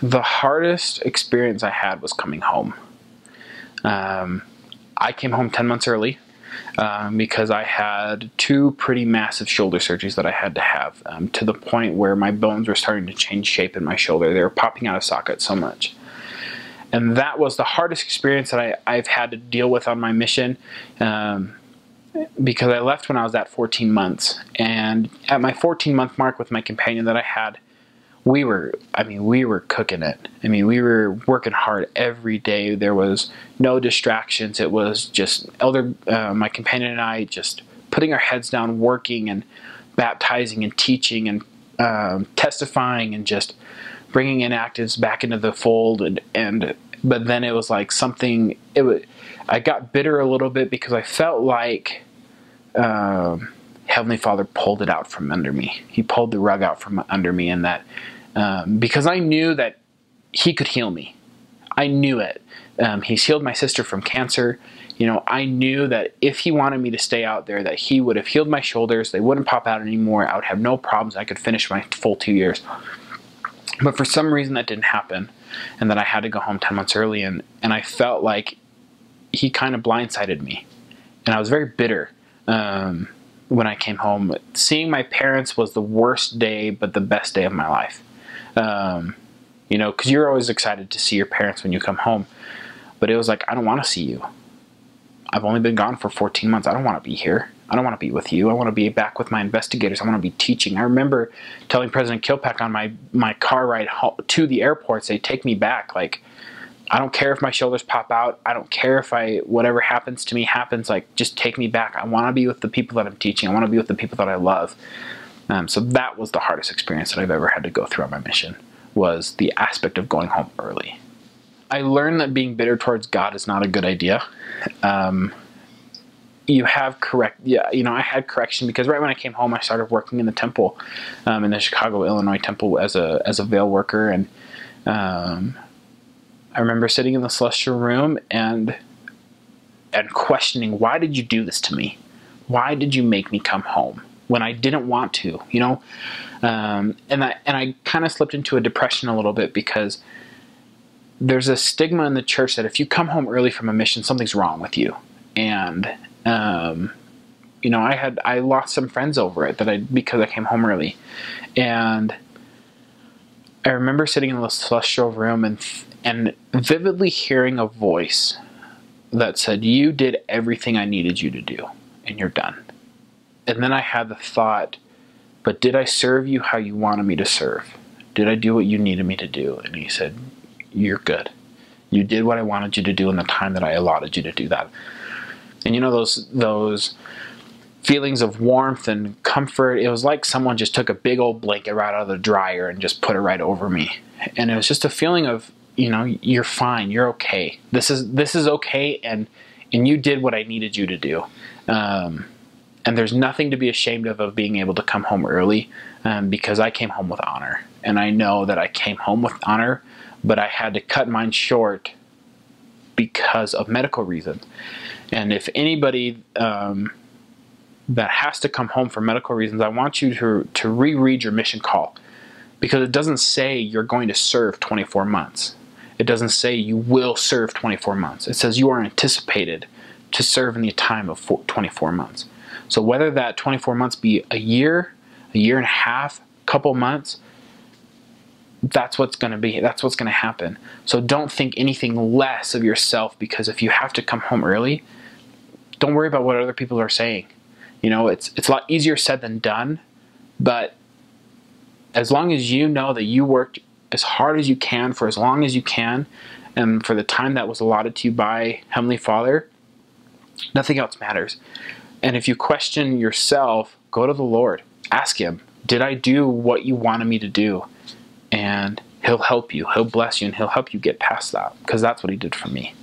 The hardest experience I had was coming home. I came home 10 months early because I had 2 pretty massive shoulder surgeries that I had to have, to the point where my bones were starting to change shape in my shoulder. They were popping out of socket so much. And that was the hardest experience that I've had to deal with on my mission, because I left when I was at 14 months. And at my 14-month mark with my companion that I had, we were cooking it. I mean, we were working hard every day. There was no distractions. It was just my companion and I just putting our heads down, working and baptizing and teaching and testifying and just bringing inactives back into the fold. But then it was like I got bitter a little bit because I felt like Heavenly Father pulled it out from under me. He pulled the rug out from under me, and that because I knew that He could heal me. I knew it. He's healed my sister from cancer. You know, I knew that if He wanted me to stay out there, that He would have healed my shoulders. They wouldn't pop out anymore. I would have no problems. I could finish my full 2 years. But for some reason that didn't happen, and that I had to go home 10 months early, and I felt like He kind of blindsided me. And I was very bitter when I came home. Seeing my parents was the worst day, but the best day of my life. You know, because you're always excited to see your parents when you come home. But it was like, I don't want to see you. I've only been gone for 14 months. I don't want to be here. I don't want to be with you. I want to be back with my investigators. I want to be teaching. I remember telling President Kilpack on my car ride to the airport, say, take me back. Like, I don't care if my shoulders pop out. I don't care if whatever happens to me happens. Like, just take me back. I want to be with the people that I'm teaching. I want to be with the people that I love. So that was the hardest experience that I've ever had to go through on my mission, was the aspect of going home early. I learned that being bitter towards God is not a good idea. I had correction, because right when I came home, I started working in the temple, in the Chicago, Illinois temple as a veil worker. And I remember sitting in the celestial room and questioning, why did you do this to me? Why did you make me come home when I didn't want to, you know? And I kind of slipped into a depression a little bit, because there's a stigma in the church that if you come home early from a mission, something's wrong with you. And you know, I lost some friends over it because I came home early. And I remember sitting in the celestial room and vividly hearing a voice that said, you did everything I needed you to do, and you're done. And then I had the thought, but did I serve you how you wanted me to serve? Did I do what you needed me to do? And He said, you're good. You did what I wanted you to do in the time that I allotted you to do that. And you know, those feelings of warmth and comfort, it was like someone just took a big old blanket right out of the dryer and just put it right over me. And it was just a feeling of, you know, you're fine, you're okay. This is okay, and you did what I needed you to do. And there's nothing to be ashamed of being able to come home early, because I came home with honor. And I know that I came home with honor, but I had to cut mine short because of medical reasons. And if anybody that has to come home for medical reasons, I want you to reread your mission call, because it doesn't say you're going to serve 24 months. It doesn't say you will serve 24 months. It says you are anticipated to serve in the time of 24 months. So whether that 24 months be a year and a half, couple months, that's what's going to happen. So don't think anything less of yourself, because if you have to come home early, don't worry about what other people are saying. You know, it's a lot easier said than done, but as long as you know that you worked as hard as you can for as long as you can, and for the time that was allotted to you by Heavenly Father, nothing else matters. And if you question yourself, go to the Lord. Ask Him, did I do what you wanted me to do? And He'll help you. He'll bless you, and He'll help you get past that, because that's what He did for me.